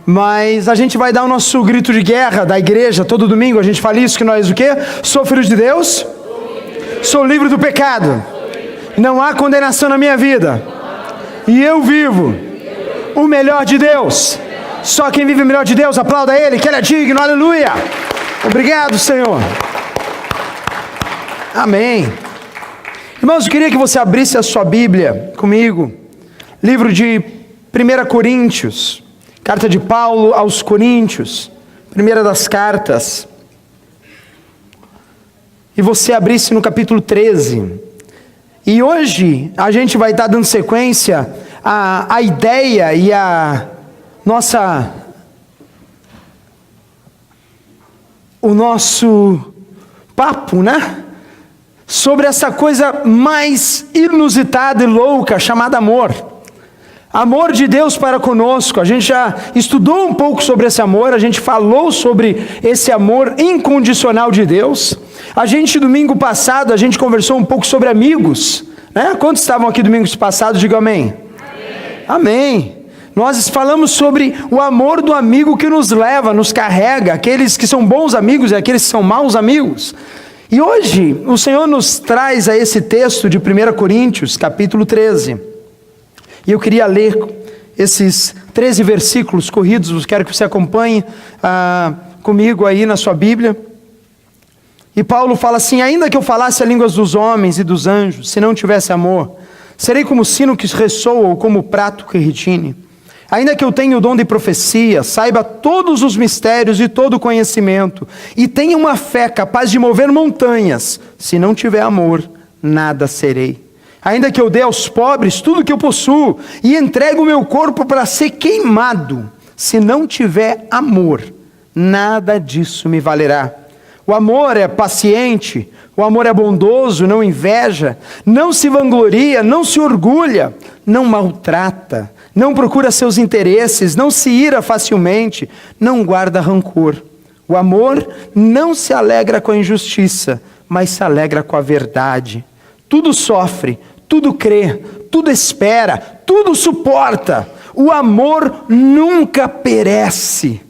Mas a gente vai dar o nosso grito de guerra da igreja todo domingo. A gente fala isso, que nós o quê? Sou filho de Deus, sou livre do pecado, não há condenação na minha vida, e eu vivo o melhor de Deus. Só quem vive o melhor de Deus, aplauda Ele, que Ele é digno, aleluia. Obrigado, Senhor. Amém. Irmãos, eu queria que você abrisse a sua Bíblia comigo, livro de 1 Coríntios, carta de Paulo aos Coríntios, primeira das cartas, e você abrisse no capítulo 13, e hoje a gente vai estar dando sequência à ideia e o nosso papo, né? Sobre essa coisa mais inusitada e louca chamada amor. Amor de Deus para conosco. A gente já estudou um pouco sobre esse amor, a gente falou sobre esse amor incondicional de Deus. Domingo passado, a gente conversou um pouco sobre amigos, né? Quantos estavam aqui domingo passado? Diga amém. Amém. Amém. Nós falamos sobre o amor do amigo que nos leva, nos carrega, aqueles que são bons amigos e aqueles que são maus amigos. E hoje, o Senhor nos traz a esse texto de 1 Coríntios, capítulo 13. E eu queria ler esses 13 versículos corridos, eu quero que você acompanhe comigo aí na sua Bíblia. E Paulo fala assim: ainda que eu falasse as línguas dos homens e dos anjos, se não tivesse amor, serei como sino que ressoa ou como prato que retine. Ainda que eu tenha o dom de profecia, saiba todos os mistérios e todo o conhecimento, e tenha uma fé capaz de mover montanhas, se não tiver amor, nada serei. Ainda que eu dê aos pobres tudo que eu possuo, e entregue o meu corpo para ser queimado, se não tiver amor, nada disso me valerá. O amor é paciente, o amor é bondoso, não inveja, não se vangloria, não se orgulha, não maltrata, não procura seus interesses, não se ira facilmente, não guarda rancor. O amor não se alegra com a injustiça, mas se alegra com a verdade. Tudo sofre, tudo crê, tudo espera, tudo suporta. O amor nunca perece.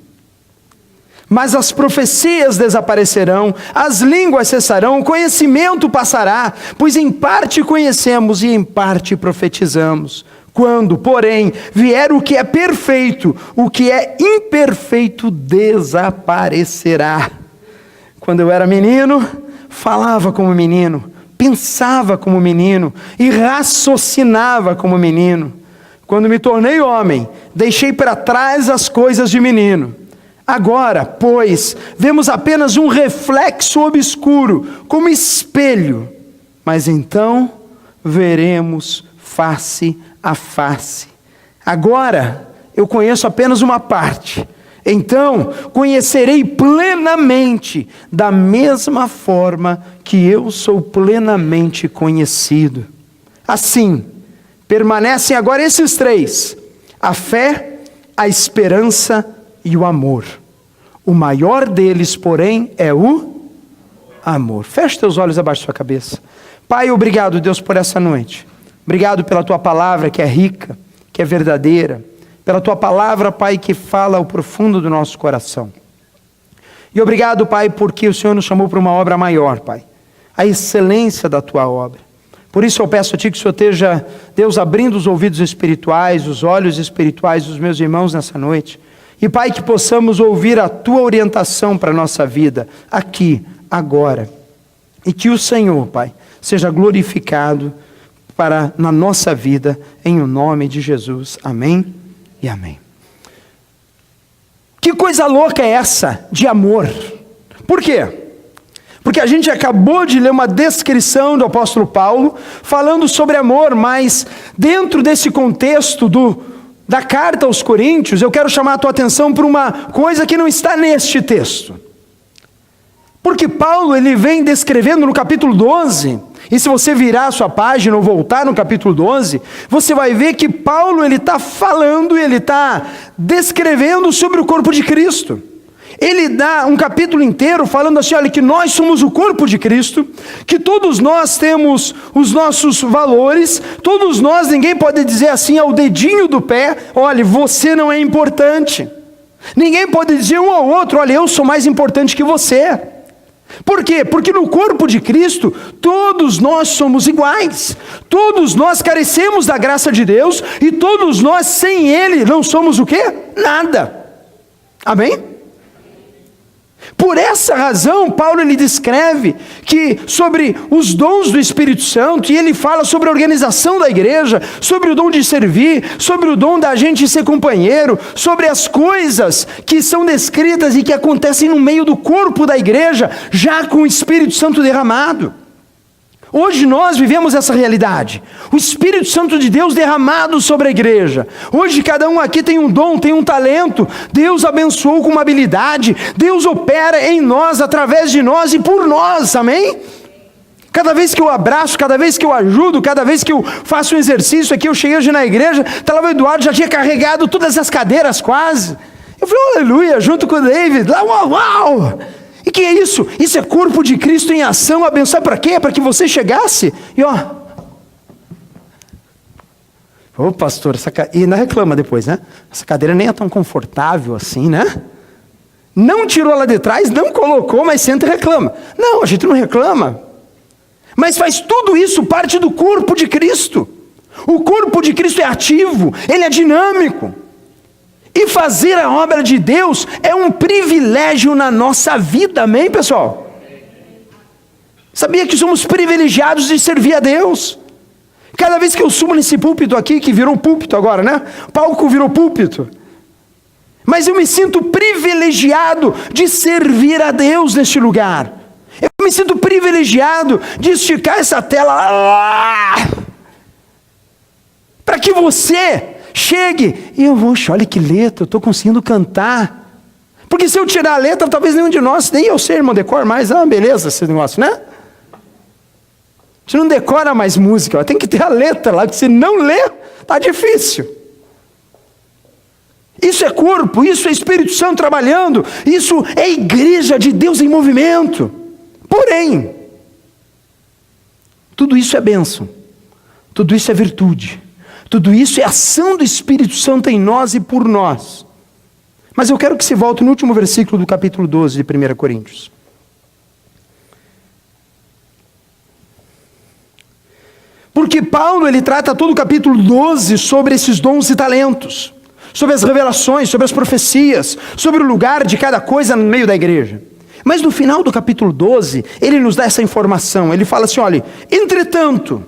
Mas as profecias desaparecerão, as línguas cessarão, o conhecimento passará, pois em parte conhecemos e em parte profetizamos. Quando, porém, vier o que é perfeito, o que é imperfeito desaparecerá. Quando eu era menino, falava como menino, pensava como menino e raciocinava como menino. Quando me tornei homem, deixei para trás as coisas de menino. Agora, pois, vemos apenas um reflexo obscuro, como espelho, mas então veremos face a face. Agora eu conheço apenas uma parte, então conhecerei plenamente, da mesma forma que eu sou plenamente conhecido. Assim, permanecem agora esses três: a fé, a esperança e o amor. O maior deles, porém, é o amor. Feche teus olhos abaixo da sua cabeça. Pai, obrigado, Deus, por essa noite. Obrigado pela tua palavra que é rica, que é verdadeira. Pela tua palavra, Pai, que fala ao profundo do nosso coração. E obrigado, Pai, porque o Senhor nos chamou para uma obra maior, Pai. A excelência da tua obra. Por isso eu peço a Ti que o Senhor esteja, Deus, abrindo os ouvidos espirituais, os olhos espirituais dos meus irmãos nessa noite. E, Pai, que possamos ouvir a Tua orientação para a nossa vida, aqui, agora. E que o Senhor, Pai, seja glorificado na nossa vida, em o nome de Jesus. Amém e amém. Que coisa louca é essa de amor? Por quê? Porque a gente acabou de ler uma descrição do apóstolo Paulo, falando sobre amor, mas dentro desse contexto da carta aos Coríntios, eu quero chamar a tua atenção para uma coisa que não está neste texto. Porque Paulo, ele vem descrevendo no capítulo 12, e se você virar a sua página ou voltar no capítulo 12, você vai ver que Paulo, ele está falando, ele está descrevendo sobre o corpo de Cristo. ele dá um capítulo inteiro falando assim, olha, que nós somos o corpo de Cristo, que todos nós temos os nossos valores, todos nós, ninguém pode dizer assim ao dedinho do pé, olha, você não é importante. Ninguém pode dizer um ao outro, olha, eu sou mais importante que você. Por quê? Porque no corpo de Cristo, todos nós somos iguais. Todos nós carecemos da graça de Deus, e todos nós, sem Ele, não somos o quê? Nada. Amém? Por essa razão, Paulo ele descreve que sobre os dons do Espírito Santo, e ele fala sobre a organização da igreja, sobre o dom de servir, sobre o dom da gente ser companheiro, sobre as coisas que são descritas e que acontecem no meio do corpo da igreja, já com o Espírito Santo derramado. Hoje nós vivemos essa realidade, o Espírito Santo de Deus derramado sobre a igreja. Hoje cada um aqui tem um dom, tem um talento, Deus abençoou com uma habilidade, Deus opera em nós, através de nós e por nós, amém? Cada vez que eu abraço, cada vez que eu ajudo, cada vez que eu faço um exercício aqui, eu cheguei hoje na igreja, tá lá o Eduardo, já tinha carregado todas as cadeiras quase. Eu falei, aleluia, junto com o David, lá, uau, uau! E que é isso? Isso é corpo de Cristo em ação, abençoar para quê? Para que você chegasse e ó... Ô pastor, e ainda reclama depois, né? Essa cadeira nem é tão confortável assim, né? Não tirou lá de trás, não colocou, mas senta e reclama. Não, a gente não reclama. Mas faz tudo isso parte do corpo de Cristo. O corpo de Cristo é ativo, ele é dinâmico. E fazer a obra de Deus é um privilégio na nossa vida, amém, pessoal? Sabia que somos privilegiados de servir a Deus? Cada vez que eu subo nesse púlpito aqui, que virou púlpito agora, né? O palco virou púlpito. Mas eu me sinto privilegiado de servir a Deus neste lugar. Eu me sinto privilegiado de esticar essa tela lá, para que você chegue e eu vou, olha que letra, eu estou conseguindo cantar. Porque se eu tirar a letra, talvez nenhum de nós, nem eu sei, irmão, decor mais, beleza esse negócio, né? Você não decora mais música, tem que ter a letra lá, que se não ler, tá difícil. Isso é corpo, isso é Espírito Santo trabalhando, isso é igreja de Deus em movimento. Porém, tudo isso é bênção, tudo isso é virtude, tudo isso é ação do Espírito Santo em nós e por nós. Mas eu quero que você volte no último versículo do capítulo 12 de 1 Coríntios. Porque Paulo, ele trata todo o capítulo 12 sobre esses dons e talentos, sobre as revelações, sobre as profecias, sobre o lugar de cada coisa no meio da igreja. Mas no final do capítulo 12, ele nos dá essa informação, ele fala assim, olha, entretanto,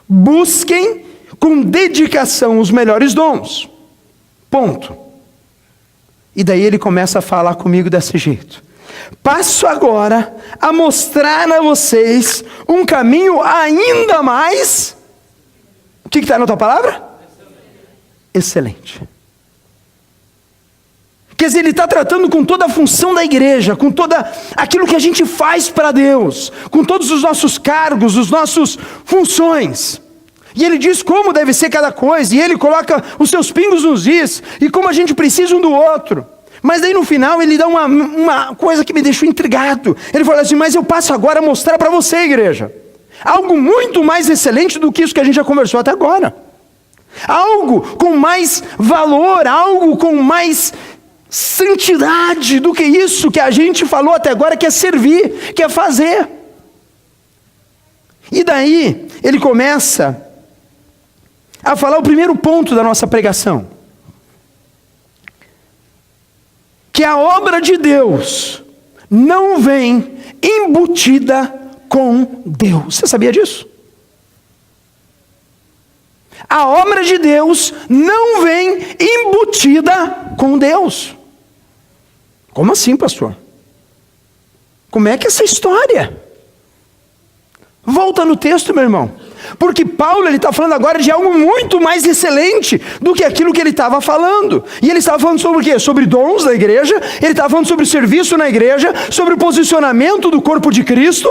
busquem com dedicação os melhores dons, ponto. E daí ele começa a falar comigo desse jeito. Passo agora a mostrar a vocês um caminho ainda mais... O que está na tua palavra? Excelente. Quer dizer, ele está tratando com toda a função da igreja, com toda aquilo que a gente faz para Deus, com todos os nossos cargos, os nossos funções. E ele diz como deve ser cada coisa, e ele coloca os seus pingos nos is, e como a gente precisa um do outro. Mas daí no final ele dá uma coisa que me deixou intrigado. Ele fala assim, mas eu passo agora a mostrar para você, igreja, algo muito mais excelente do que isso que a gente já conversou até agora. Algo com mais valor, algo com mais santidade do que isso que a gente falou até agora, que é servir, que é fazer. E daí ele começa a falar o primeiro ponto da nossa pregação, que a obra de Deus não vem embutida com Deus. Você sabia disso? A obra de Deus não vem embutida com Deus. Como assim, pastor? Como é que é essa história? Volta no texto, meu irmão. Porque Paulo está falando agora de algo muito mais excelente do que aquilo que ele estava falando. E ele estava falando sobre o quê? Sobre dons da igreja, ele estava falando sobre serviço na igreja, sobre o posicionamento do corpo de Cristo,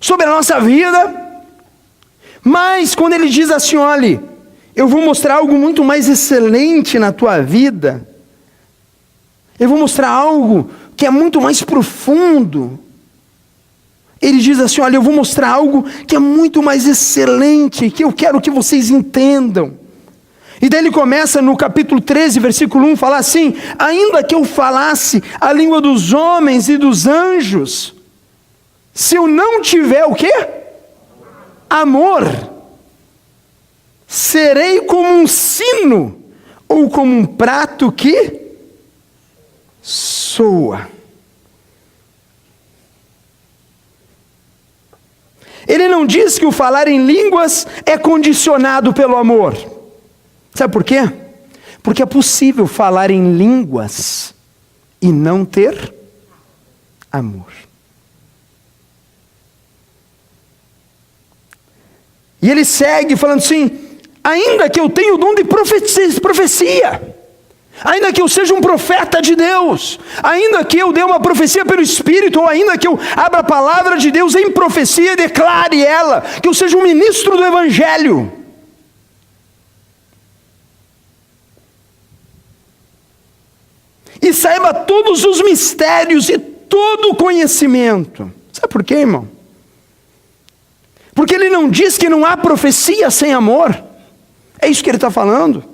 sobre a nossa vida. Mas quando ele diz assim, olha, eu vou mostrar algo muito mais excelente na tua vida, Eu vou mostrar algo que é muito mais profundo. Ele diz assim, olha, eu vou mostrar algo que é muito mais excelente, que eu quero que vocês entendam. E daí ele começa no capítulo 13, versículo 1, falar assim, ainda que eu falasse a língua dos homens e dos anjos, se eu não tiver o quê? Amor, serei como um sino, ou como um prato que soa. Ele não diz que o falar em línguas é condicionado pelo amor. Sabe por quê? Porque é possível falar em línguas e não ter amor. E ele segue falando assim, ainda que eu tenha o dom de profecia, ainda que eu seja um profeta de Deus, ainda que eu dê uma profecia pelo Espírito, ou ainda que eu abra a palavra de Deus em profecia e declare ela, que eu seja um ministro do Evangelho, e saiba todos os mistérios e todo o conhecimento. Sabe por quê, irmão? Porque ele não diz que não há profecia sem amor. É isso que ele está falando.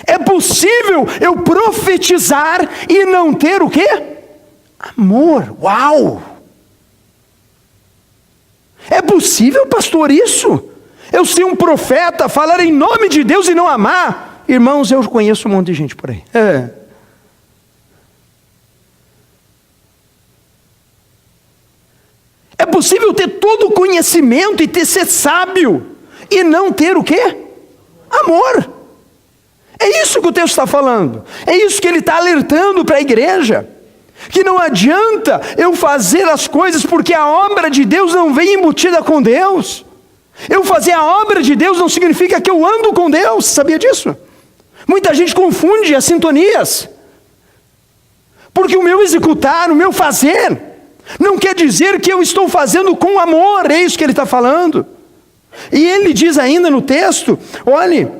É possível eu profetizar e não ter o quê? Amor. Uau! É possível, pastor, isso? Eu ser um profeta, falar em nome de Deus e não amar? Irmãos, eu conheço um monte de gente por aí. É possível ter todo o conhecimento e ser sábio e não ter o quê? Amor. É isso que o texto está falando. É isso que ele está alertando para a igreja. Que não adianta eu fazer as coisas porque a obra de Deus não vem embutida com Deus. Eu fazer a obra de Deus não significa que eu ando com Deus. Sabia disso? Muita gente confunde as sintonias. Porque o meu executar, o meu fazer, não quer dizer que eu estou fazendo com amor. É isso que ele está falando. E ele diz ainda no texto, olhe,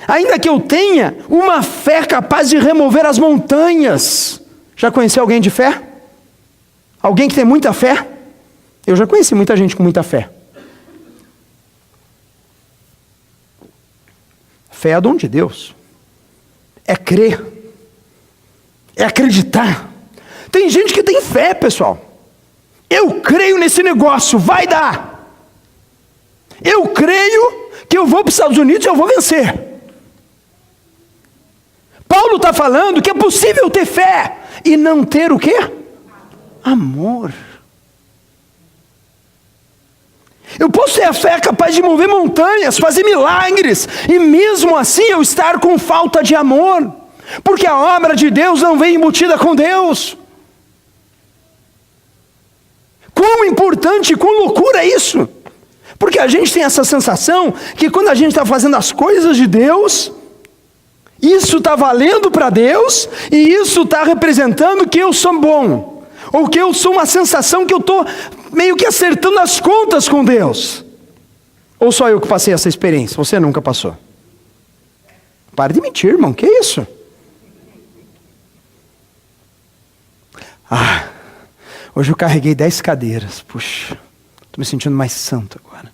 ainda que eu tenha uma fé capaz de remover as montanhas. Já conheceu alguém de fé? Alguém que tem muita fé? Eu já conheci muita gente com muita fé. Fé é dom de Deus. É crer. É acreditar. Tem gente que tem fé, pessoal. Eu creio nesse negócio, vai dar. Eu creio que eu vou para os Estados Unidos e eu vou vencer. Paulo está falando que é possível ter fé e não ter o quê? Amor. Eu posso ter a fé capaz de mover montanhas, fazer milagres, e mesmo assim eu estar com falta de amor, porque a obra de Deus não vem embutida com Deus. Quão importante, quão loucura é isso? Porque a gente tem essa sensação que quando a gente está fazendo as coisas de Deus, isso está valendo para Deus, e isso está representando que eu sou bom, ou que eu sou uma sensação que eu estou meio que acertando as contas com Deus. Ou só eu que passei essa experiência? Você nunca passou? Para de mentir, irmão, que isso? Hoje eu carreguei 10 cadeiras, puxa, estou me sentindo mais santo agora.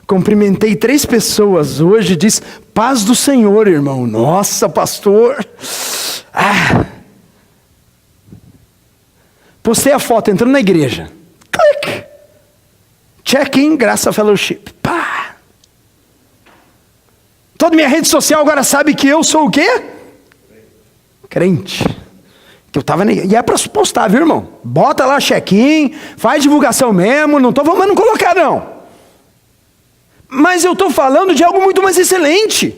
Cumprimentei 3 pessoas hoje, diz, paz do Senhor, irmão. Nossa, pastor. Postei a foto entrando na igreja. Clique. Check-in, Graça Fellowship. Pá. Toda minha rede social agora sabe que eu sou o quê? Crente. Que eu tava e é para postar, viu, irmão? Bota lá check-in, faz divulgação mesmo, não estou mandando colocar não. Mas eu estou falando de algo muito mais excelente.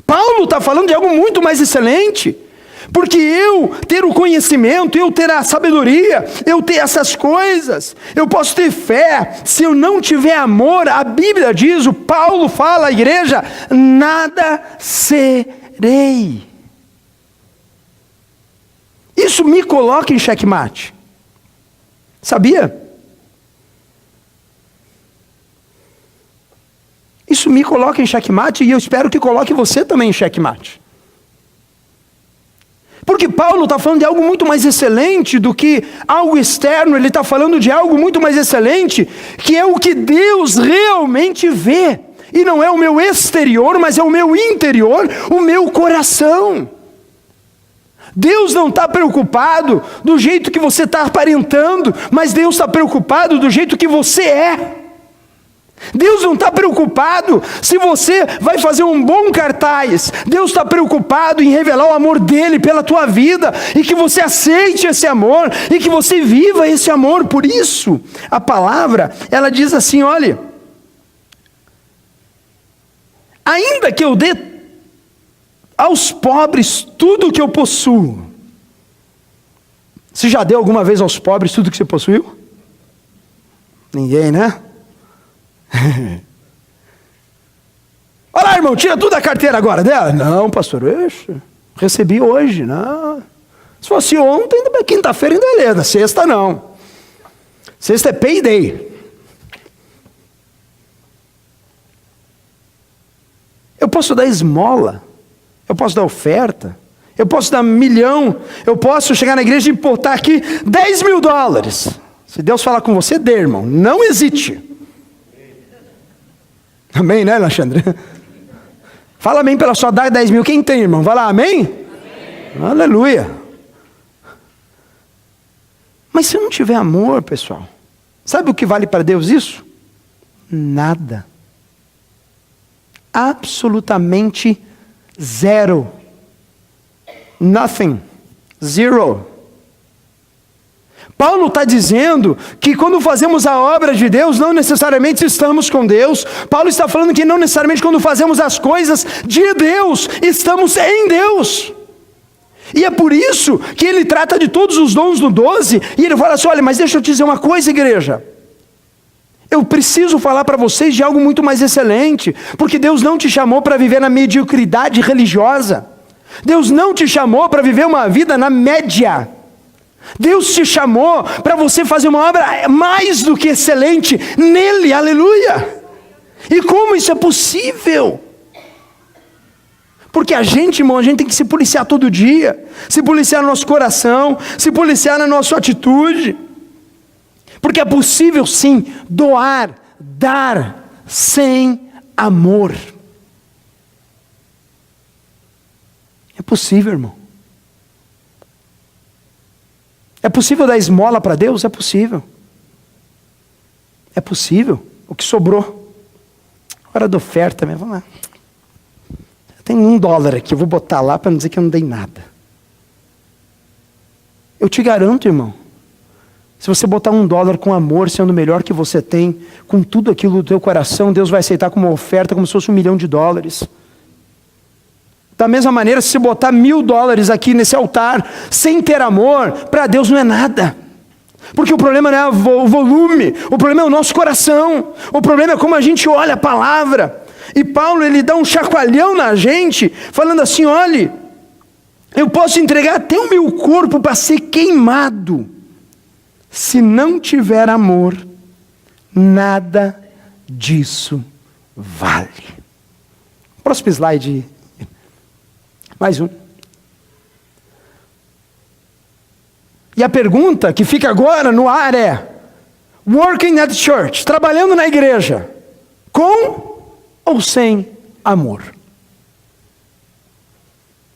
Paulo está falando de algo muito mais excelente. Porque eu ter o conhecimento, eu ter a sabedoria, eu ter essas coisas, eu posso ter fé, se eu não tiver amor, a Bíblia diz, o Paulo fala à igreja, nada serei. Isso me coloca em xeque-mate. Sabia? Isso me coloca em xeque-mate e eu espero que coloque você também em xeque-mate. Porque Paulo está falando de algo muito mais excelente do que algo externo, ele está falando de algo muito mais excelente, que é o que Deus realmente vê. E não é o meu exterior, mas é o meu interior, o meu coração. Deus não está preocupado do jeito que você está aparentando, mas Deus está preocupado do jeito que você é. Deus não está preocupado se você vai fazer um bom cartaz. Deus está preocupado em revelar o amor dele pela tua vida, e que você aceite esse amor, e que você viva esse amor. Por isso, a palavra, ela diz assim, olha, ainda que eu dê aos pobres tudo o que eu possuo. Você já deu alguma vez aos pobres tudo que você possuiu? Ninguém, né? Olha lá, irmão, tira tudo da carteira agora dela. Não, pastor, recebi hoje. Não. Se fosse ontem, quinta-feira ainda beleza, sexta não. Sexta é payday. Eu posso dar esmola, eu posso dar oferta, eu posso dar 1 milhão, eu posso chegar na igreja e botar aqui $10.000. Se Deus falar com você, dê, irmão, não hesite. Amém, né, Alexandre? Fala amém pela sua dar 10 mil. Quem tem, irmão? Vai lá, amém? Amém. Aleluia. Mas se não tiver amor, pessoal, sabe o que vale para Deus isso? Nada. Absolutamente zero. Nothing. Zero. Paulo está dizendo que quando fazemos a obra de Deus, não necessariamente estamos com Deus. Paulo está falando que não necessariamente quando fazemos as coisas de Deus, estamos em Deus. E é por isso que ele trata de todos os dons no 12, e ele fala assim, olha, mas deixa eu te dizer uma coisa, igreja. Eu preciso falar para vocês de algo muito mais excelente, porque Deus não te chamou para viver na mediocridade religiosa. Deus não te chamou para viver uma vida na média. Deus te chamou para você fazer uma obra mais do que excelente nele, aleluia. E como isso é possível? Porque a gente, irmão, a gente tem que se policiar todo dia, se policiar no nosso coração, se policiar na nossa atitude, porque é possível sim doar, dar sem amor. É possível, irmão. É possível dar esmola para Deus? É possível. É possível. O que sobrou. Hora da oferta mesmo. Vamos lá. Tem $1 aqui, eu vou botar lá para não dizer que eu não dei nada. Eu te garanto, irmão, se você botar $1 com amor, sendo o melhor que você tem, com tudo aquilo do teu coração, Deus vai aceitar como uma oferta, como se fosse $1 milhão. Da mesma maneira, se você botar $1.000 aqui nesse altar, sem ter amor, para Deus não é nada. Porque o problema não é o volume, o problema é o nosso coração, o problema é como a gente olha a palavra. E Paulo, ele dá um chacoalhão na gente, falando assim, olhe, eu posso entregar até o meu corpo para ser queimado. Se não tiver amor, nada disso vale. Próximo slide. Mais um. E a pergunta que fica agora no ar é: working at church, trabalhando na igreja, com ou sem amor?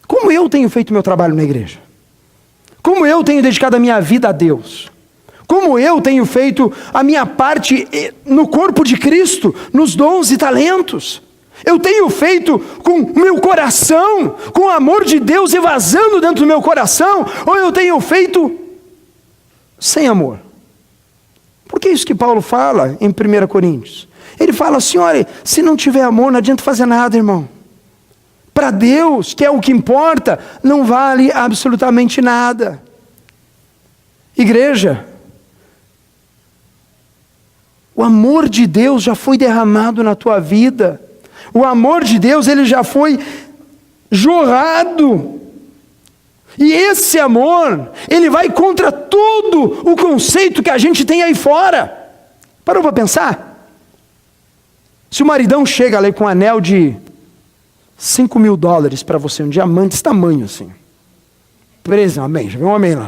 Como eu tenho feito meu trabalho na igreja? Como eu tenho dedicado a minha vida a Deus? Como eu tenho feito a minha parte no corpo de Cristo, nos dons e talentos? Eu tenho feito com o meu coração, com o amor de Deus evasando dentro do meu coração, ou eu tenho feito sem amor? Porque é isso que Paulo fala em 1 Coríntios. Ele fala assim, olha, se não tiver amor, não adianta fazer nada, irmão. Para Deus, que é o que importa, não vale absolutamente nada. Igreja, o amor de Deus já foi derramado na tua vida. O amor de Deus, ele já foi jorrado. E esse amor, ele vai contra todo o conceito que a gente tem aí fora. Parou para pensar? Se o maridão chega ali com um anel de $5.000 para você, um diamante desse tamanho assim. Preso, amém. Já viu um amém lá.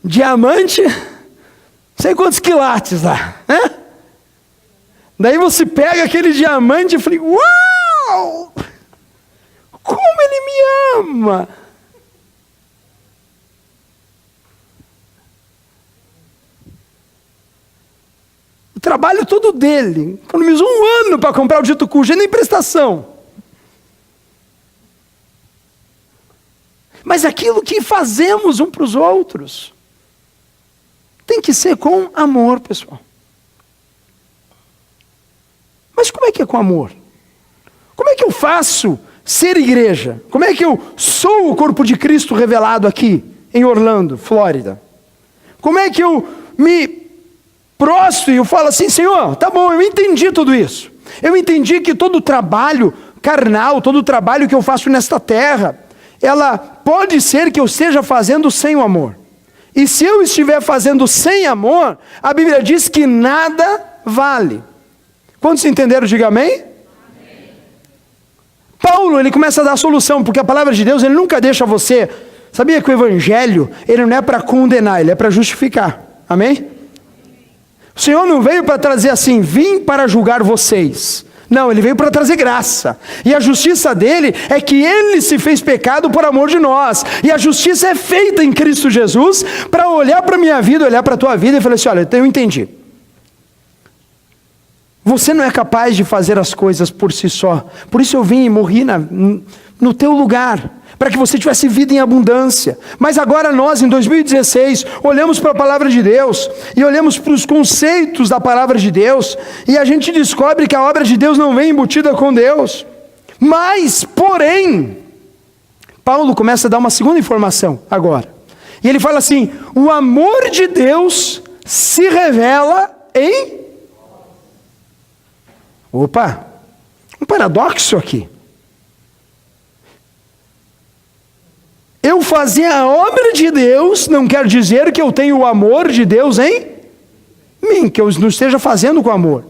Diamante, não sei quantos quilates lá, né? Daí você pega aquele diamante e fala, uau! Como ele me ama! O trabalho todo dele, economizou 1 ano para comprar o dito cujo, nem prestação. Mas aquilo que fazemos um para os outros tem que ser com amor, pessoal. Mas como é que é com amor? Como é que eu faço ser igreja? Como é que eu sou o corpo de Cristo revelado aqui em Orlando, Flórida? Como é que eu me prostro e eu falo assim, Senhor, tá bom, eu entendi tudo isso. Eu entendi que todo o trabalho carnal, todo o trabalho que eu faço nesta terra, ela pode ser que eu esteja fazendo sem o amor. E se eu estiver fazendo sem amor, a Bíblia diz que nada vale. Quantos entenderam? Diga amém? Amém. Paulo, ele começa a dar a solução, porque a palavra de Deus, ele nunca deixa você... Sabia que o evangelho, ele não é para condenar, ele é para justificar. Amém? O Senhor não veio para trazer assim, vim para julgar vocês. Não, ele veio para trazer graça. E a justiça dele é que ele se fez pecado por amor de nós. E a justiça é feita em Cristo Jesus para olhar para a minha vida, olhar para a tua vida e falar assim, olha, eu entendi. Você não é capaz de fazer as coisas por si só. Por isso eu vim e morri no teu lugar, para que você tivesse vida em abundância. Mas agora nós, em 2016, olhamos para a palavra de Deus, e olhamos para os conceitos da palavra de Deus, e a gente descobre que a obra de Deus não vem embutida com Deus. Mas, porém, Paulo começa a dar uma segunda informação agora. E ele fala assim, o amor de Deus se revela em... Opa, um paradoxo aqui. Eu fazer a obra de Deus não quer dizer que eu tenho o amor de Deus em mim, que eu não esteja fazendo com amor.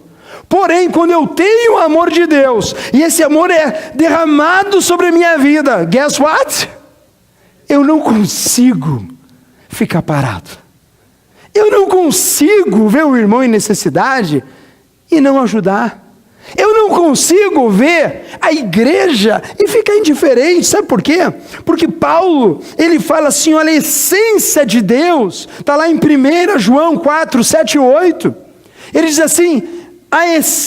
Porém, quando eu tenho o amor de Deus, e esse amor é derramado sobre a minha vida, guess what? Eu não consigo ficar parado. Eu não consigo ver o irmão em necessidade e não ajudar. Eu não consigo ver a igreja e ficar indiferente. Sabe por quê? Porque Paulo, ele fala assim, olha, a essência de Deus, está lá em 1 João 4, 7 e 8. Ele diz assim,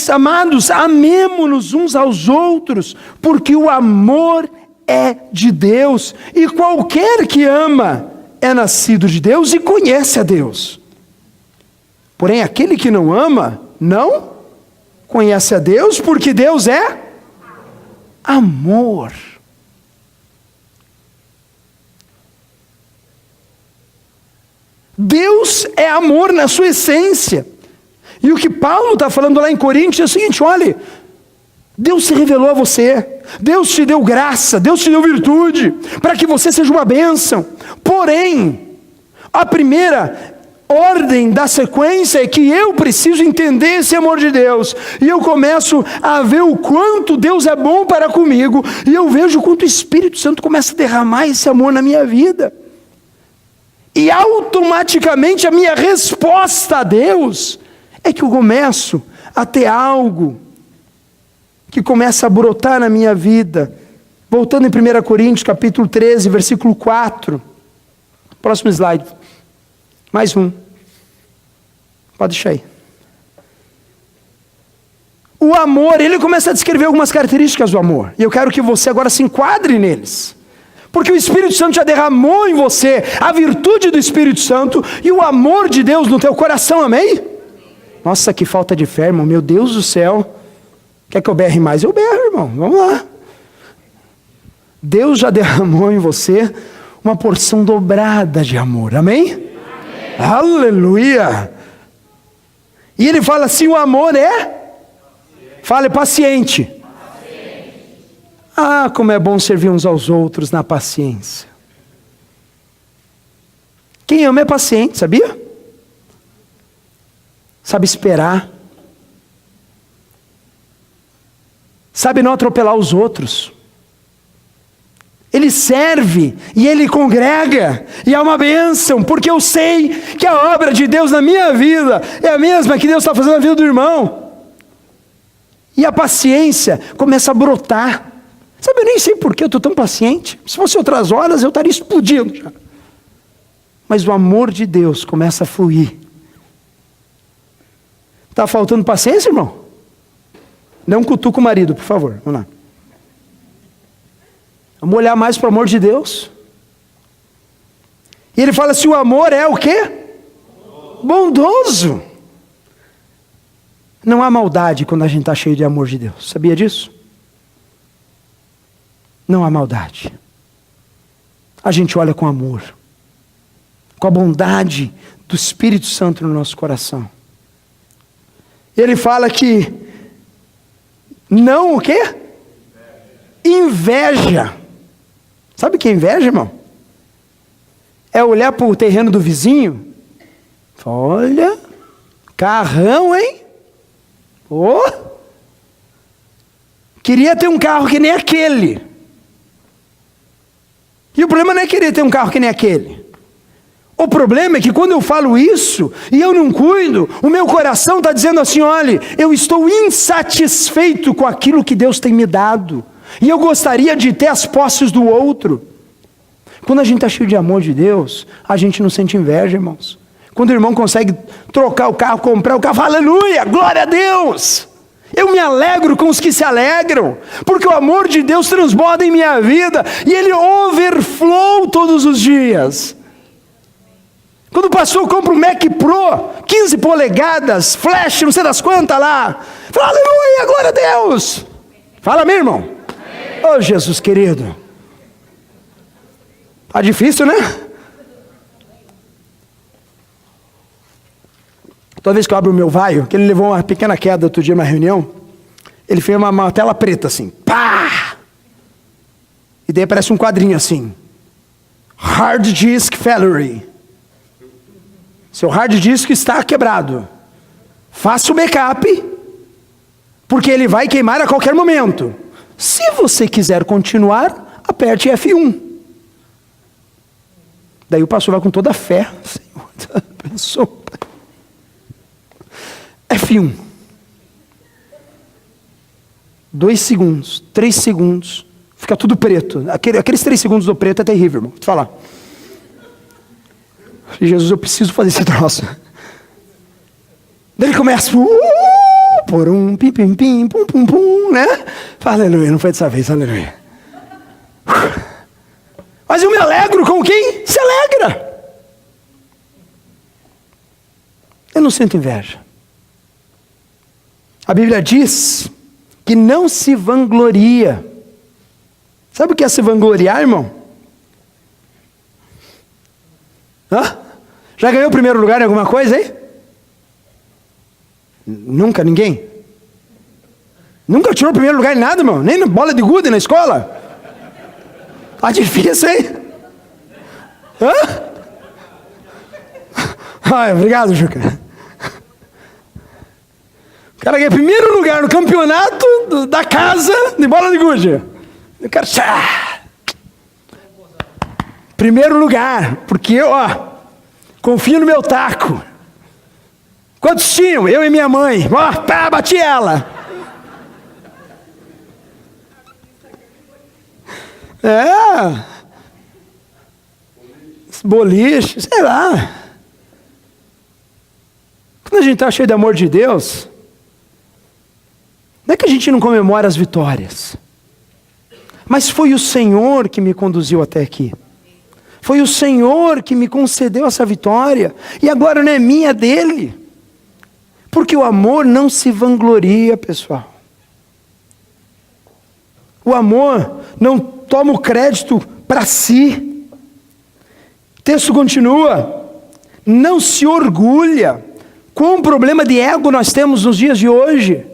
amados, amemo-nos uns aos outros, porque o amor é de Deus, e qualquer que ama é nascido de Deus e conhece a Deus. Porém, aquele que não ama, não conhece a Deus, porque Deus é amor. Deus é amor na sua essência. E o que Paulo está falando lá em Coríntios é o seguinte, olha, Deus se revelou a você, Deus te deu graça, Deus te deu virtude, para que você seja uma bênção. Porém, a primeira ordem da sequência é que eu preciso entender esse amor de Deus, e eu começo a ver o quanto Deus é bom para comigo, e eu vejo o quanto o Espírito Santo começa a derramar esse amor na minha vida, e automaticamente a minha resposta a Deus é que eu começo a ter algo que começa a brotar na minha vida. Voltando em 1 Coríntios capítulo 13, versículo 4, próximo slide, mais um, pode deixar aí. O amor, ele começa a descrever algumas características do amor, e eu quero que você agora se enquadre neles, porque o Espírito Santo já derramou em você a virtude do Espírito Santo e o amor de Deus no teu coração, amém? Nossa, que falta de fé, irmão, meu Deus do céu. Quer que eu berre mais? Eu berro, irmão, vamos lá. Deus já derramou em você uma porção dobrada de amor, amém? Amém. Aleluia! E ele fala assim, o amor é? Fale, paciente. Ah, como é bom servir uns aos outros na paciência. Quem ama é paciente, sabia? Sabe esperar. sabe não atropelar os outros. Ele serve e ele congrega, e é uma bênção, porque eu sei que a obra de Deus na minha vida é a mesma que Deus está fazendo na vida do irmão. E a paciência começa a brotar. Sabe, eu nem sei por que eu estou tão paciente. Se fosse outras horas eu estaria explodindo já. Mas o amor de Deus começa a fluir. Está faltando paciência, irmão? Não cutuca o marido, por favor. Vamos lá. Vamos olhar mais para o amor de Deus. E ele fala assim, o amor é o quê? Bondoso. Não há maldade quando a gente está cheio de amor de Deus. Sabia disso? Não há maldade. A gente olha com amor, com a bondade do Espírito Santo no nosso coração. Ele fala que não o quê? Inveja. Sabe o que é inveja, irmão? É olhar para o terreno do vizinho. Olha, carrão, hein? Oh, queria ter um carro que nem aquele. E o problema não é querer ter um carro que nem aquele. O problema é que quando eu falo isso e eu não cuido, o meu coração está dizendo assim, olha, eu estou insatisfeito com aquilo que Deus tem me dado. E eu gostaria de ter as posses do outro. Quando a gente está cheio de amor de Deus, a gente não sente inveja, irmãos. Quando o irmão consegue trocar o carro, comprar o carro, aleluia, glória a Deus. Eu me alegro com os que se alegram, porque o amor de Deus transborda em minha vida, e ele overflow todos os dias. Quando o pastor compra um Mac Pro, 15 polegadas, flash, não sei das quantas lá, fala aleluia, glória a Deus. Fala amém, irmão. Oh Jesus querido. Tá difícil, né? Toda vez que eu abro o meu vaio, que ele levou uma pequena queda outro dia numa reunião, ele fez uma tela preta assim, pá! E daí aparece um quadrinho assim, Hard Disk Failure. Seu hard disk está quebrado. Faça o backup, porque ele vai queimar a qualquer momento. Se você quiser continuar, aperte F1. Daí o pastor vai com toda a fé. Senhor, pensou. F1. 2 segundos, 3 segundos, fica tudo preto. Aqueles 3 segundos do preto é terrível, irmão. Vou te falar. Jesus, eu preciso fazer esse troço. Daí ele começa, por um pim, pim, pim, pum, pum, pum, né? Fala, aleluia, não foi dessa vez, aleluia. Mas eu me alegro com quem se alegra. Eu não sinto inveja. A Bíblia diz que não se vangloria. Sabe o que é se vangloriar, irmão? Hã? Já ganhou o primeiro lugar em alguma coisa aí? Nunca, ninguém? Nunca tirou o primeiro lugar em nada, irmão? Nem na bola de gude na escola? Tá difícil, hein? Hã? Ai, obrigado, Juca. O cara ganha primeiro lugar no campeonato da casa de bola de gude. O cara... Primeiro lugar, porque eu, confio no meu taco. Quantos tinham? Eu e minha mãe. Pá, bati ela. Boliche, sei lá. Quando a gente está cheio de amor de Deus, não é que a gente não comemora as vitórias, mas foi o Senhor que me conduziu até aqui. Foi o Senhor que me concedeu essa vitória, e agora não é minha, é dele. Porque o amor não se vangloria, pessoal. O amor não toma o crédito para si. O texto continua, não se orgulha. Qual problema de ego nós temos nos dias de hoje?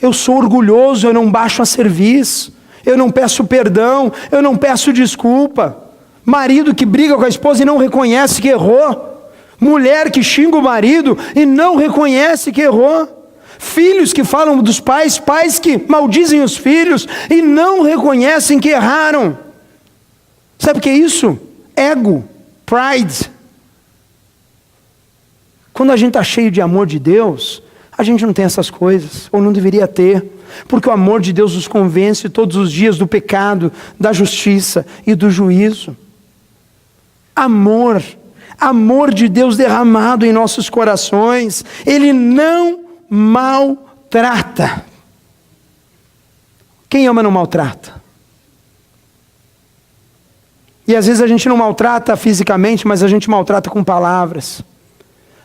Eu sou orgulhoso, eu não baixo a serviço. Eu não peço perdão, eu não peço desculpa. Marido que briga com a esposa e não reconhece que errou. Mulher que xinga o marido e não reconhece que errou. filhos que falam dos pais, pais que maldizem os filhos e não reconhecem que erraram. Sabe o que é isso? Ego, pride. Quando a gente está cheio de amor de Deus, a gente não tem essas coisas, ou não deveria ter, porque o amor de Deus nos convence todos os dias do pecado, da justiça e do juízo. Amor de Deus derramado em nossos corações, Ele não maltrata. Quem ama não maltrata. E às vezes a gente não maltrata fisicamente, mas a gente maltrata com palavras.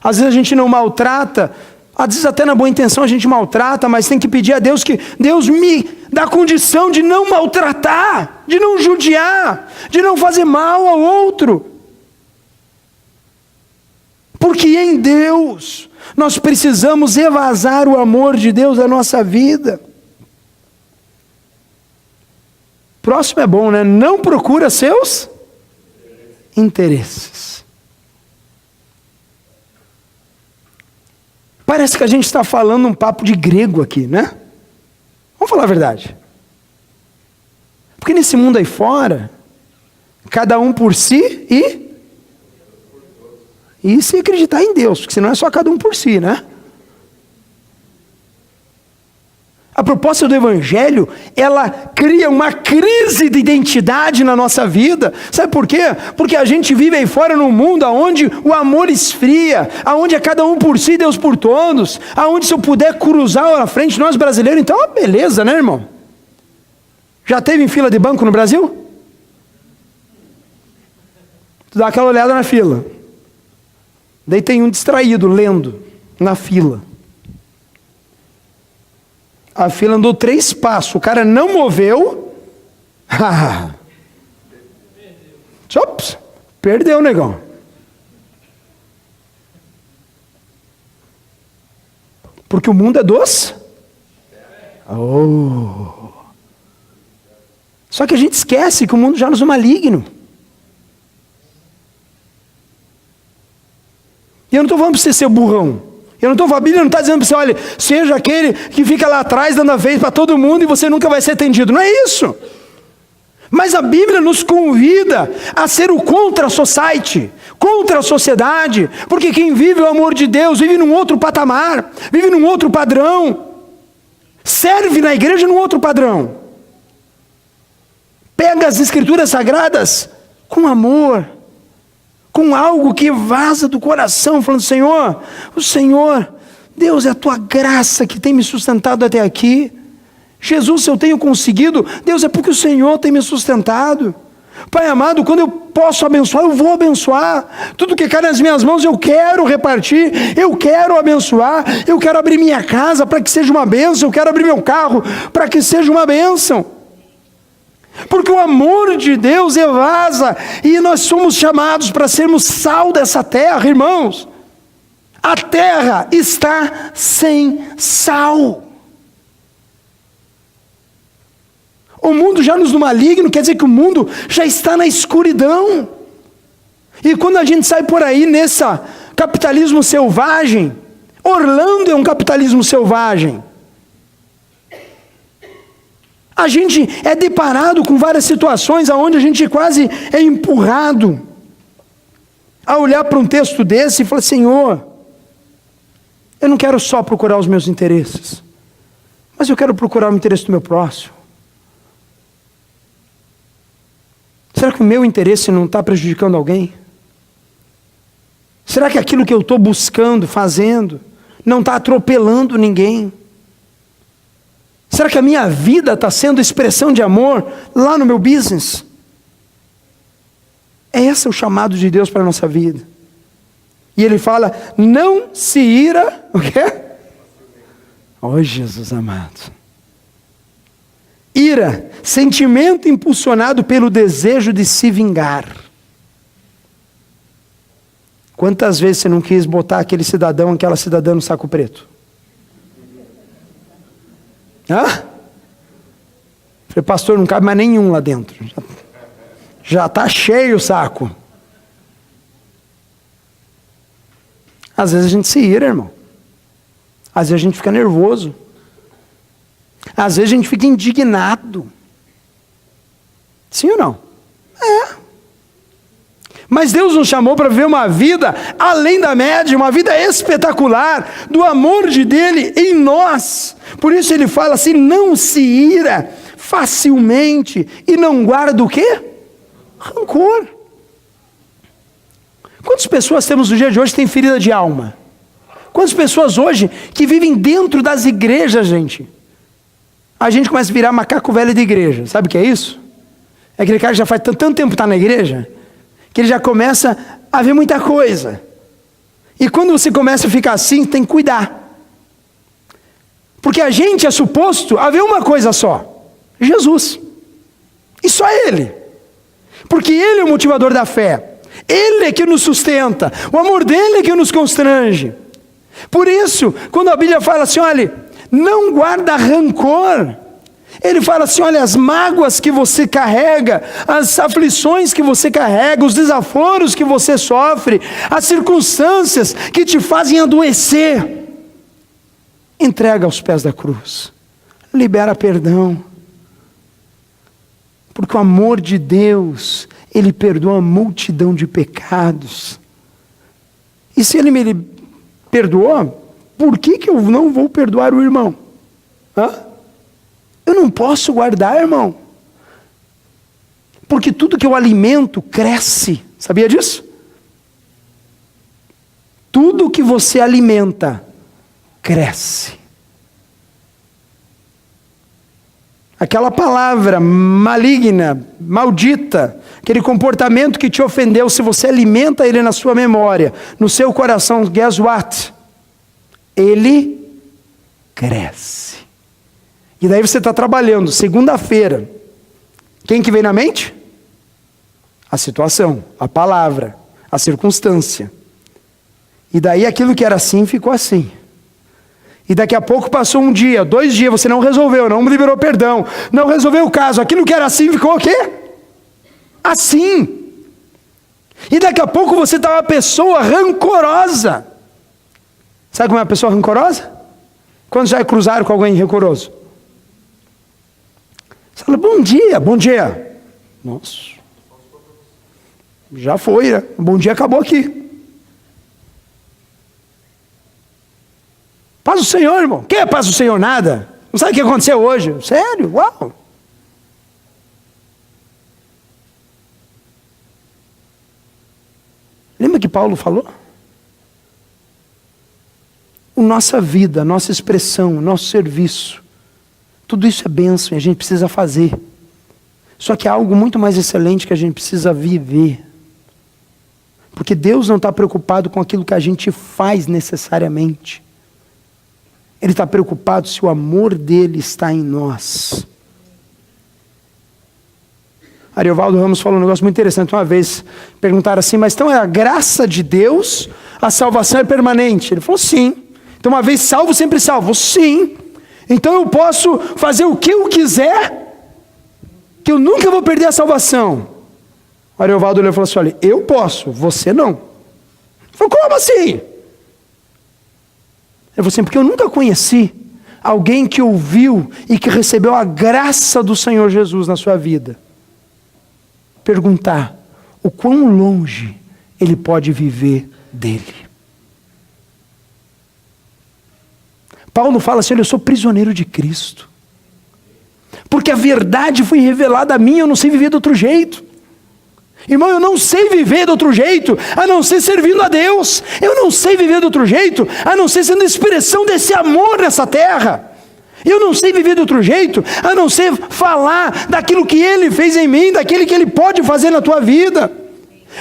Às vezes a gente não maltrata, às vezes até na boa intenção a gente maltrata, mas tem que pedir a Deus que Deus me dá condição de não maltratar, de não judiar, de não fazer mal ao outro. Porque em Deus nós precisamos evasar o amor de Deus da nossa vida. Próximo é bom, né? Não procura seus interesses. Parece que a gente está falando um papo de grego aqui, né? Vamos falar a verdade. Porque nesse mundo aí fora, cada um por si e se acreditar em Deus, porque senão é só cada um por si, né? A proposta do Evangelho, ela cria uma crise de identidade na nossa vida. Sabe por quê? Porque a gente vive aí fora num mundo onde o amor esfria, onde é cada um por si, Deus por todos, onde se eu puder cruzar lá na frente, nós brasileiros, então é uma beleza, né, irmão? Já teve em fila de banco no Brasil? Tu dá aquela olhada na fila. Daí tem um distraído lendo na fila. A fila andou 3 passos, o cara não moveu. Ops, perdeu o negão. Porque o mundo é doce. Só que a gente esquece que o mundo já nos é maligno. E eu não estou falando para você ser burrão. A Bíblia não está dizendo para você, olha, seja aquele que fica lá atrás dando a vez para todo mundo e você nunca vai ser atendido. Não é isso. Mas a Bíblia nos convida a ser o contra a society, contra a sociedade, porque quem vive o amor de Deus vive num outro patamar, vive num outro padrão, serve na igreja num outro padrão. Pega as escrituras sagradas com amor, com algo que vaza do coração, falando, Senhor, o Senhor, Deus, é a tua graça que tem me sustentado até aqui. Jesus, se eu tenho conseguido, Deus, é porque o Senhor tem me sustentado. Pai amado, quando eu posso abençoar, eu vou abençoar. Tudo que cai nas minhas mãos eu quero repartir, eu quero abençoar, eu quero abrir minha casa para que seja uma bênção, eu quero abrir meu carro para que seja uma bênção. Porque o amor de Deus evasa, e nós somos chamados para sermos sal dessa terra, irmãos. A terra está sem sal. O mundo já nos no maligno, quer dizer que o mundo já está na escuridão. E quando a gente sai por aí nesse capitalismo selvagem, Orlando é um capitalismo selvagem. A gente é deparado com várias situações onde a gente quase é empurrado a olhar para um texto desse e falar, Senhor, eu não quero só procurar os meus interesses, mas eu quero procurar o interesse do meu próximo. Será que o meu interesse não está prejudicando alguém? Será que aquilo que eu estou buscando, fazendo, não está atropelando ninguém? Será que a minha vida está sendo expressão de amor lá no meu business? Esse é o chamado de Deus para a nossa vida. E Ele fala, não se ira, o quê? Oh, Jesus amado. Ira, sentimento impulsionado pelo desejo de se vingar. Quantas vezes você não quis botar aquele cidadão, aquela cidadã no saco preto? Hã? Falei, pastor, não cabe mais nenhum lá dentro. Já está cheio o saco. Às vezes a gente se ira, irmão. Às vezes a gente fica nervoso. Às vezes a gente fica indignado. Sim ou não? É. Mas Deus nos chamou para viver uma vida além da média, uma vida espetacular, do amor dele em nós. Por isso ele fala assim, não se ira facilmente e não guarda o quê? Rancor. Quantas pessoas temos no dia de hoje que têm ferida de alma? Quantas pessoas hoje que vivem dentro das igrejas, gente? A gente começa a virar macaco velho de igreja. Sabe o que é isso? É aquele cara que já faz tanto tempo que está na igreja, que ele já começa a ver muita coisa. E quando você começa a ficar assim, tem que cuidar. Porque a gente é suposto a ver uma coisa só: Jesus. E só Ele. Porque Ele é o motivador da fé. Ele é que nos sustenta. O amor dele é que nos constrange. Por isso, quando a Bíblia fala assim, olha, não guarda rancor. Ele fala assim, olha, as mágoas que você carrega, as aflições que você carrega, os desaforos que você sofre, as circunstâncias que te fazem adoecer, entrega aos pés da cruz, libera perdão, porque o amor de Deus, Ele perdoa uma multidão de pecados. E se Ele me perdoou, por que eu não vou perdoar o irmão? Eu não posso guardar, irmão, porque tudo que eu alimento cresce. Sabia disso? Tudo que você alimenta cresce. Aquela palavra maligna, maldita, aquele comportamento que te ofendeu, se você alimenta ele na sua memória, no seu coração, guess what? Ele cresce. E daí você está trabalhando, segunda-feira, quem que vem na mente? A situação, a palavra, a circunstância. E daí aquilo que era assim, ficou assim. E daqui a pouco passou um dia, 2 dias, você não resolveu, não liberou perdão, não resolveu o caso, aquilo que era assim, ficou o quê? Assim. E daqui a pouco você está uma pessoa rancorosa. Sabe como é uma pessoa rancorosa? Quando já cruzaram com alguém rancoroso? Você fala, bom dia, bom dia. Nossa, já foi, né? O bom dia acabou aqui. Paz do Senhor, irmão. Que é paz do Senhor? Nada. Não sabe o que aconteceu hoje? Sério? Uau. Lembra que Paulo falou? Nossa vida, nossa expressão, nosso serviço, tudo isso é bênção e a gente precisa fazer. Só que há algo muito mais excelente que a gente precisa viver. Porque Deus não está preocupado com aquilo que a gente faz necessariamente. Ele está preocupado se o amor dele está em nós. Ariovaldo Ramos falou um negócio muito interessante uma vez. Perguntaram assim, mas então é a graça de Deus, a salvação é permanente? Ele falou, sim. Então uma vez salvo, sempre salvo? Sim. Então eu posso fazer o que eu quiser, que eu nunca vou perder a salvação. O Ariovaldo falou assim, olha, eu posso, você não. Ele falou, como assim? Eu falei assim, porque eu nunca conheci alguém que ouviu e que recebeu a graça do Senhor Jesus na sua vida. Perguntar o quão longe ele pode viver dele. Paulo fala assim, olha, eu sou prisioneiro de Cristo. Porque a verdade foi revelada a mim, eu não sei viver de outro jeito. Irmão, eu não sei viver de outro jeito, a não ser servindo a Deus. Eu não sei viver de outro jeito, a não ser sendo expressão desse amor nessa terra. Eu não sei viver de outro jeito, a não ser falar daquilo que Ele fez em mim, daquele que Ele pode fazer na tua vida.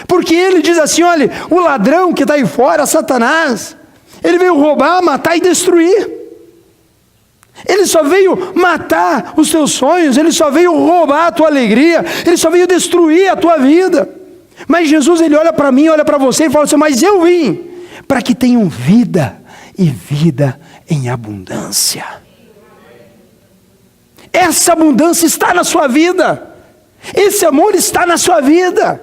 Porque Ele diz assim, olha, o ladrão que está aí fora, Satanás, ele veio roubar, matar e destruir. Ele só veio matar os teus sonhos, ele só veio roubar a tua alegria, ele só veio destruir a tua vida. Mas Jesus, ele olha para mim, olha para você e fala assim, mas eu vim para que tenham vida e vida em abundância. Essa abundância está na sua vida, esse amor está na sua vida.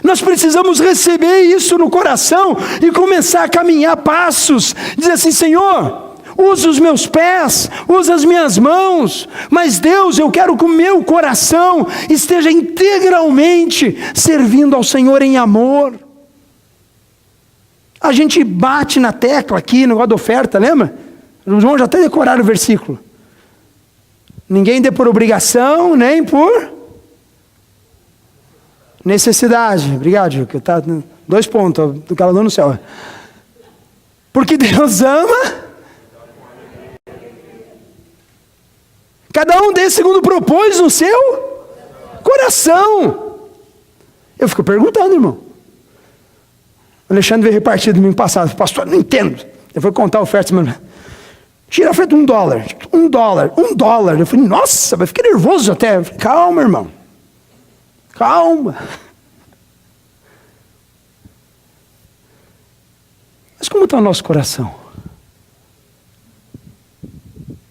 Nós precisamos receber isso no coração e começar a caminhar passos, dizer assim, Senhor, usa os meus pés, usa as minhas mãos, mas Deus, eu quero que o meu coração esteja integralmente servindo ao Senhor em amor. A gente bate na tecla aqui no negócio da oferta, lembra? Os irmãos já até decoraram o versículo. Ninguém dê por obrigação, nem por necessidade. Obrigado, Gil, que tá 2 pontos do calor no céu. Porque Deus ama. Cada um dê segundo propôs no seu coração. Eu fico perguntando, irmão. O Alexandre veio repartir domingo passado. Pastor, não entendo. Eu vou contar a oferta. Tira a oferta $1. $1. Eu falei, nossa, vai ficar nervoso até. Eu falei, calma, irmão. Calma. Mas como está o nosso coração?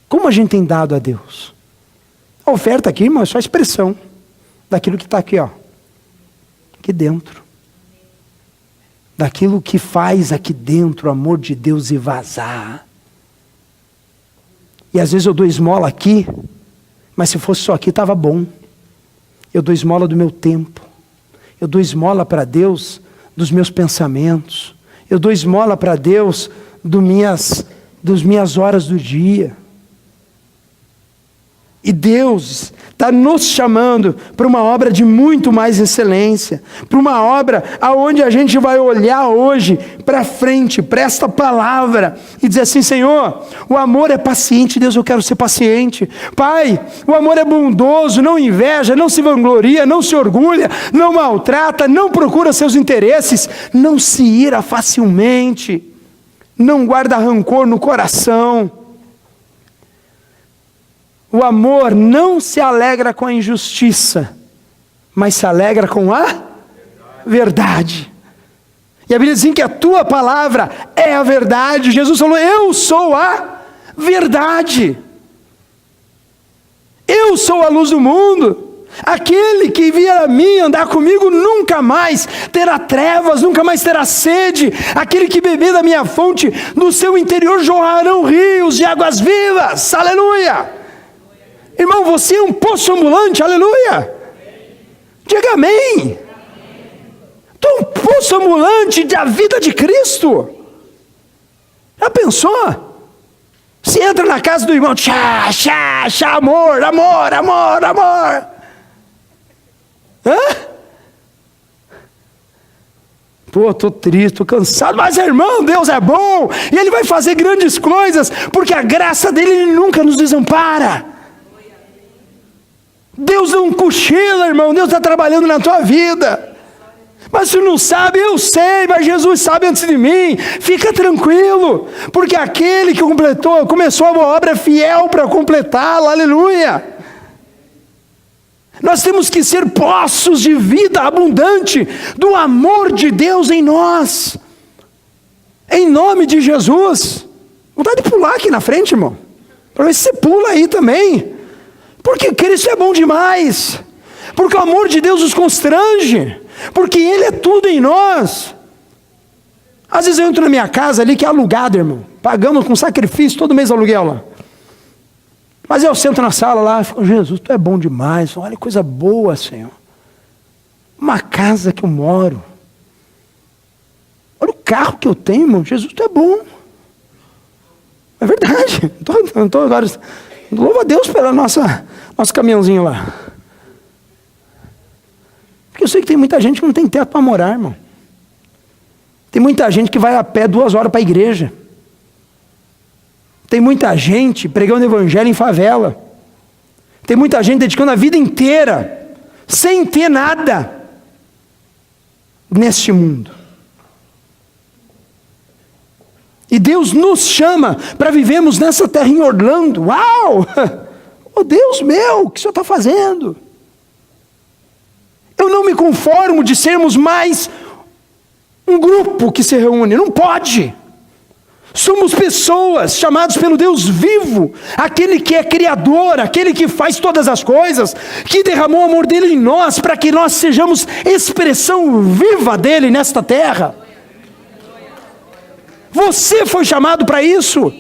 Como a gente tem dado a Deus? A oferta aqui, irmão, é só a expressão daquilo que está aqui, ó. Aqui dentro. Daquilo que faz aqui dentro o amor de Deus e vazar. E às vezes eu dou esmola aqui, mas se fosse só aqui estava bom. Eu dou esmola do meu tempo. Eu dou esmola para Deus dos meus pensamentos. Eu dou esmola para Deus das minhas horas do dia. E Deus está nos chamando para uma obra de muito mais excelência, para uma obra aonde a gente vai olhar hoje para frente, para esta palavra e dizer assim, Senhor, o amor é paciente. Deus, eu quero ser paciente. Pai, o amor é bondoso, não inveja, não se vangloria, não se orgulha, não maltrata, não procura seus interesses, não se ira facilmente, não guarda rancor no coração. O amor não se alegra com a injustiça, mas se alegra com a verdade. E a Bíblia diz que a tua palavra é a verdade. Jesus falou, eu sou a verdade. Eu sou a luz do mundo. Aquele que vier a mim andar comigo nunca mais terá trevas, nunca mais terá sede. Aquele que beber da minha fonte, no seu interior jorrarão rios de águas vivas. Aleluia! Irmão, você é um poço ambulante, aleluia! Diga amém! Tu é um poço ambulante da vida de Cristo. Já pensou? Se entra na casa do irmão, amor, amor, amor, amor. Hã? Pô, tô triste, tô cansado, mas irmão, Deus é bom, e Ele vai fazer grandes coisas, porque a graça dEle Ele nunca nos desampara. Deus não cochila, irmão, Deus está trabalhando na tua vida. Mas se não sabe, eu sei, mas Jesus sabe antes de mim. Fica tranquilo, porque aquele que começou a obra é fiel para completá-la, aleluia. Nós temos que ser poços de vida abundante, do amor de Deus em nós. Em nome de Jesus. Vontade de pular aqui na frente, irmão. Para ver se você pula aí também. Porque Cristo é bom demais. Porque o amor de Deus nos constrange. Porque Ele é tudo em nós. Às vezes eu entro na minha casa ali, que é alugada, irmão. Pagamos com sacrifício, todo mês aluguel lá. Mas eu sento na sala lá e falo, Jesus, Tu é bom demais. Olha que coisa boa, Senhor. Uma casa que eu moro. Olha o carro que eu tenho, irmão. Jesus, Tu é bom. É verdade. Não tô agora... Louva a Deus pelo nosso caminhãozinho lá. Porque eu sei que tem muita gente que não tem teto para morar, irmão. Tem muita gente que vai a pé 2 horas para a igreja. Tem muita gente pregando o evangelho em favela. Tem muita gente dedicando a vida inteira, sem ter nada, neste mundo. E Deus nos chama para vivermos nessa terra em Orlando. Uau! Oh Deus meu, o que o Senhor está fazendo? Eu não me conformo de sermos mais um grupo que se reúne. Não pode. Somos pessoas chamadas pelo Deus vivo, aquele que é criador, aquele que faz todas as coisas, que derramou o amor dele em nós, para que nós sejamos expressão viva dele nesta terra. Você foi chamado para isso.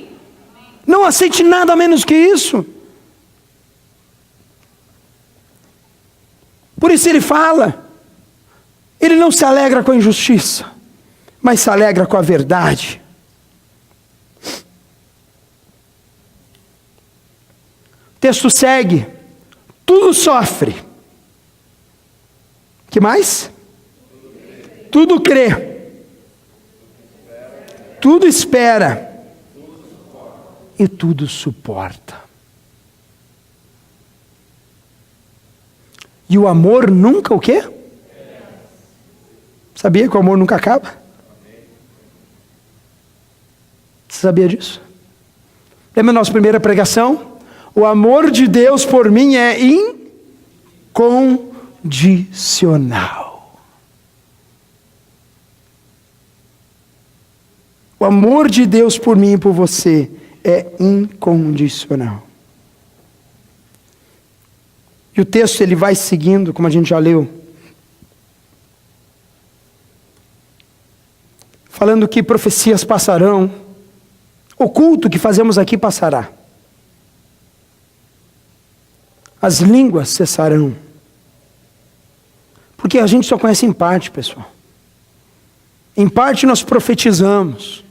Não aceite nada menos que isso. Por isso ele fala, ele não se alegra com a injustiça, mas se alegra com a verdade. O texto segue, tudo sofre. Que mais? Tudo crê. Tudo espera. E tudo suporta. E o amor nunca o quê? Sabia que o amor nunca acaba? Você sabia disso? Lembra da nossa primeira pregação? O amor de Deus por mim é incondicional. O amor de Deus por mim e por você é incondicional. E o texto ele vai seguindo, como a gente já leu, falando que profecias passarão, o culto que fazemos aqui passará, as línguas cessarão, porque a gente só conhece em parte, pessoal. Em parte nós profetizamos,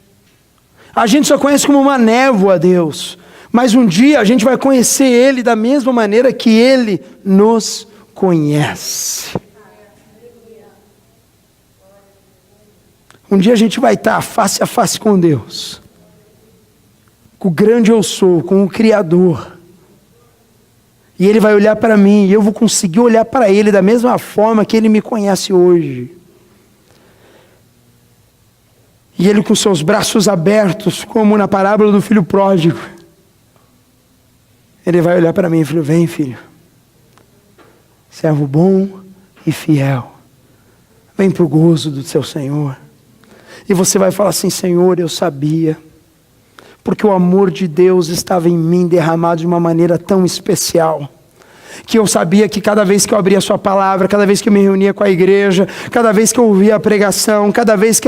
a gente só conhece como uma névoa a Deus, mas um dia a gente vai conhecer Ele da mesma maneira que Ele nos conhece. Um dia a gente vai estar face a face com Deus, com o grande eu sou, com o Criador. E Ele vai olhar para mim, e eu vou conseguir olhar para Ele da mesma forma que Ele me conhece hoje. E Ele com seus braços abertos, como na parábola do filho pródigo, Ele vai olhar para mim e falar: vem, filho, servo bom e fiel, vem para o gozo do seu Senhor. E você vai falar assim: Senhor, eu sabia, porque o amor de Deus estava em mim derramado de uma maneira tão especial, que eu sabia que cada vez que eu abria a sua palavra, cada vez que eu me reunia com a igreja, cada vez que eu ouvia a pregação, cada vez que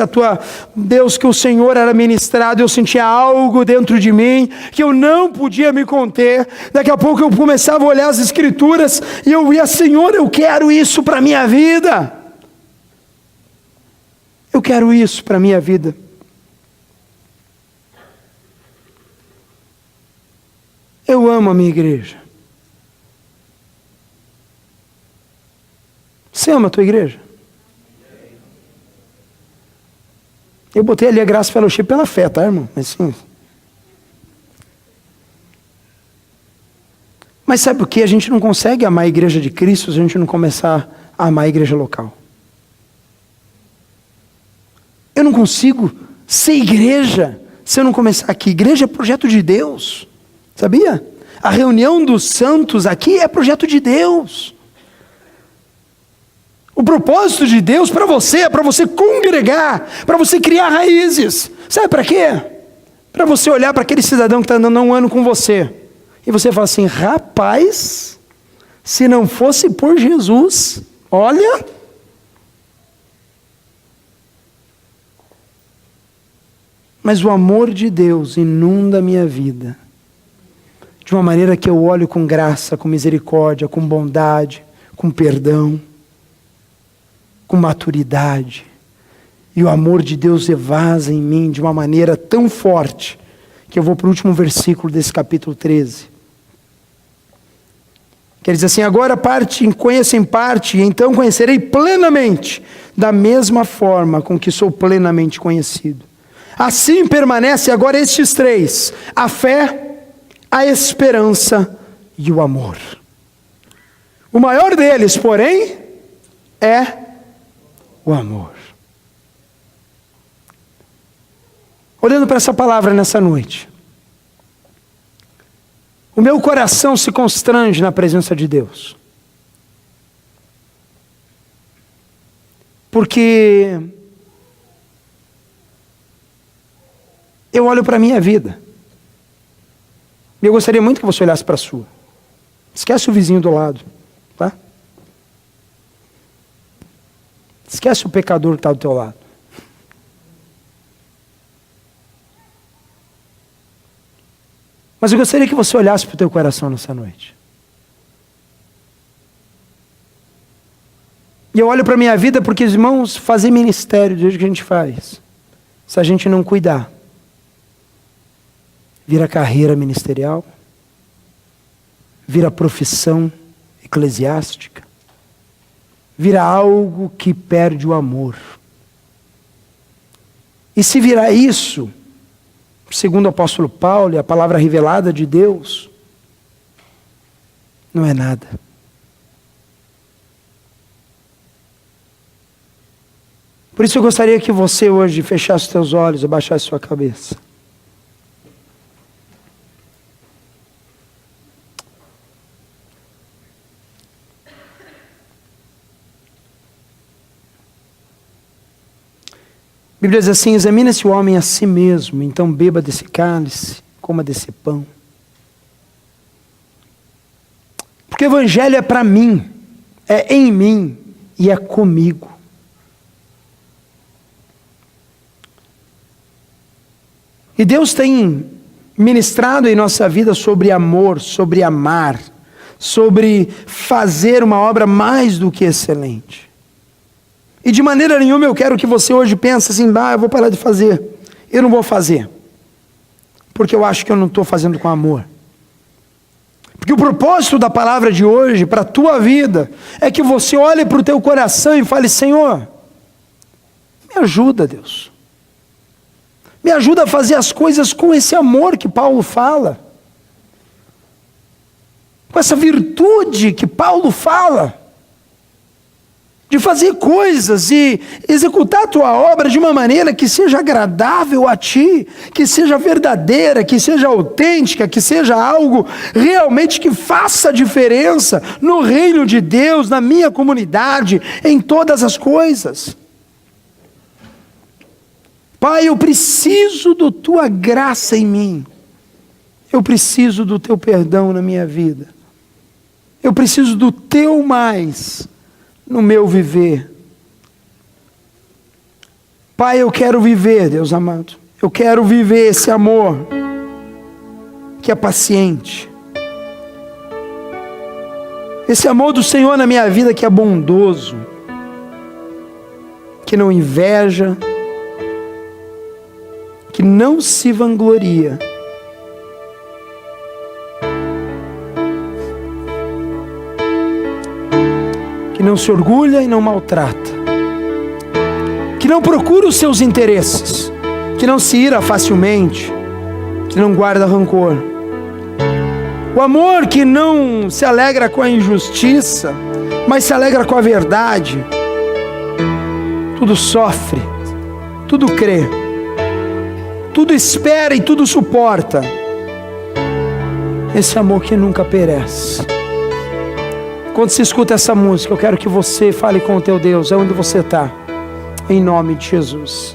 Deus, que o Senhor era ministrado, eu sentia algo dentro de mim, que eu não podia me conter. Daqui a pouco eu começava a olhar as escrituras, e eu via: Senhor, eu quero isso para a minha vida. Eu quero isso para a minha vida. Eu amo a minha igreja. Você ama a tua igreja? Eu botei ali a Graça Fellowship pela fé, tá, irmão? Mas sabe o que? A gente não consegue amar a igreja de Cristo se a gente não começar a amar a igreja local. Eu não consigo ser igreja se eu não começar aqui. Igreja é projeto de Deus, sabia? A reunião dos santos aqui é projeto de Deus. O propósito de Deus para você é para você congregar, para você criar raízes. Sabe para quê? Para você olhar para aquele cidadão que está andando há um ano com você, e você fala assim: rapaz, se não fosse por Jesus, olha... Mas o amor de Deus inunda a minha vida, de uma maneira que eu olho com graça, com misericórdia, com bondade, com perdão, com maturidade. E o amor de Deus evasa em mim de uma maneira tão forte, que eu vou para o último versículo desse capítulo 13. Quer dizer assim: agora conheço em parte, e então conhecerei plenamente, da mesma forma com que sou plenamente conhecido. Assim permanece agora estes três: a fé, a esperança e o amor. O maior deles, porém, é o amor. Olhando para essa palavra nessa noite, o meu coração se constrange na presença de Deus. Porque eu olho para a minha vida, e eu gostaria muito que você olhasse para a sua. Esquece o vizinho do lado, tá? Esquece o pecador que está do teu lado. Mas eu gostaria que você olhasse para o teu coração nessa noite. E eu olho para a minha vida porque, irmãos, fazer ministério do jeito que a gente faz, se a gente não cuidar, vira carreira ministerial, vira profissão eclesiástica, vira algo que perde o amor. E se virar isso, segundo o apóstolo Paulo e a palavra revelada de Deus, não é nada. Por isso eu gostaria que você hoje fechasse os teus olhos, abaixasse sua cabeça. A Bíblia diz assim: examina-se o homem a si mesmo, então beba desse cálice, coma desse pão. Porque o Evangelho é para mim, é em mim e é comigo. E Deus tem ministrado em nossa vida sobre amor, sobre amar, sobre fazer uma obra mais do que excelente. E de maneira nenhuma eu quero que você hoje pense assim: eu vou parar de fazer. Eu não vou fazer, porque eu acho que eu não estou fazendo com amor. Porque o propósito da palavra de hoje, para a tua vida, é que você olhe para o teu coração e fale: Senhor, me ajuda, Deus. Me ajuda a fazer as coisas com esse amor que Paulo fala. Com essa virtude que Paulo fala. De fazer coisas e executar a tua obra de uma maneira que seja agradável a ti, que seja verdadeira, que seja autêntica, que seja algo realmente que faça diferença no reino de Deus, na minha comunidade, em todas as coisas. Pai, eu preciso da tua graça em mim. Eu preciso do teu perdão na minha vida. Eu preciso do teu mais no meu viver. Pai, eu quero viver, Deus amado. Eu quero viver esse amor que é paciente. Esse amor do Senhor na minha vida que é bondoso, que não inveja, que não se vangloria. Que não se orgulha e não maltrata. Que não procura os seus interesses. Que não se ira facilmente. Que não guarda rancor. O amor que não se alegra com a injustiça, mas se alegra com a verdade. Tudo sofre, tudo crê, tudo espera e tudo suporta. Esse amor que nunca perece. Quando se escuta essa música, eu quero que você fale com o teu Deus, é onde você está, em nome de Jesus.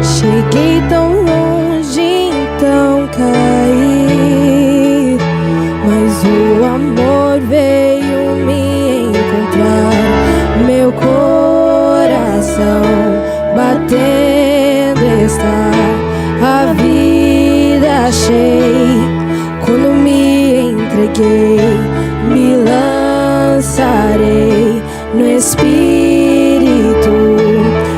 Cheguei tão longe, então caí, mas o amor veio me encontrar. Meu coração batendo está, a vida achei. Quando me entreguei, me lançarei no Espírito.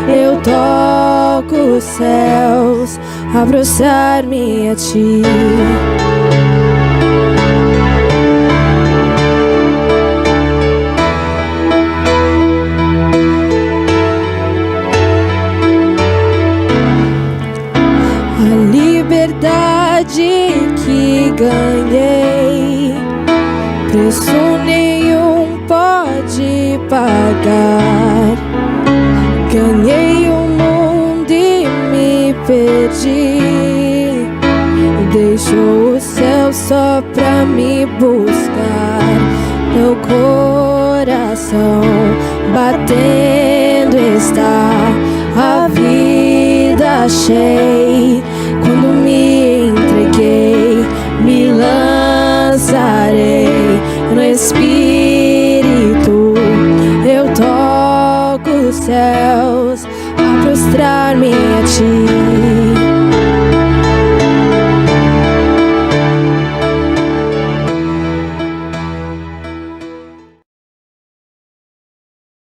Eu toco os céus, aproximar-me a ti. A liberdade que ganhei, preço nenhum pode pagar. Ganhei o mundo e me perdi, deixou o céu só pra me buscar. Meu coração batendo está, a vida achei. Quando me entreguei, me lançarei no Espírito. Eu toco os céus a prostrar-me a ti.